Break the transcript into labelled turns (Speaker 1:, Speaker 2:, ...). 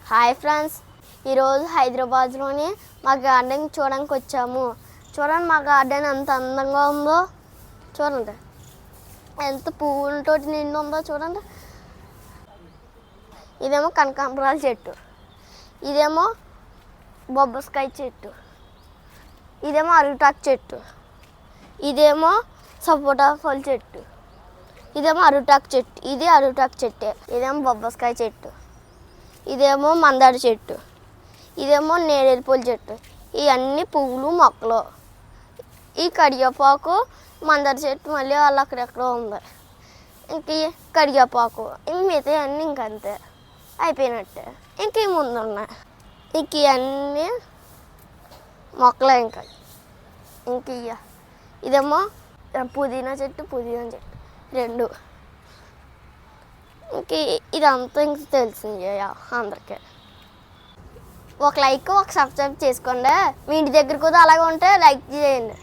Speaker 1: Hi friends, ఈరోజు హైదరాబాద్లోని మా గార్డెన్ చూడడానికి వచ్చాము. చూడండి మా గార్డెన్ ఎంత అందంగా ఉందో. చూడండి ఎంత పువ్వులతో నిండి ఉందో చూడండి. ఇదేమో కనకాంబరాల చెట్టు, ఇదేమో బొబ్బస్కాయ చెట్టు, ఇదేమో అరటిఆకు చెట్టు, ఇదేమో సపోటా పళ్ళ చెట్టు, ఇదేమో అరటిఆకు చెట్టు, ఇది అరటిఆకు చెట్టే. ఇదేమో బొబ్బస్కాయ చెట్టు, ఇదేమో మందార చెట్టు, ఇదేమో నేరేడు పూల చెట్టు. ఇవన్నీ పువ్వులు మొక్కలు. ఈ కరివేపాకు మందార చెట్టు మళ్ళీ వాళ్ళు అక్కడెక్కడో ఉంది. ఇంక కరివేపాకు ఇంక మిగతా అన్నీ ఇంకంతే అయిపోయినట్టే. ఇంక ఈ ముందు ఉన్నాయి. ఇంక ఇవన్నీ మొక్కలే. ఇంక ఇదేమో పుదీనా చెట్టు రెండు. ఇంక ఇదంతా ఇంక తెలిసిందే అందరికీ. ఒక లైక్ ఒక సబ్స్క్రైబ్ చేసుకోండి. మీ ఇంటి దగ్గర కూడా అలాగే ఉంటే లైక్ చేయండి.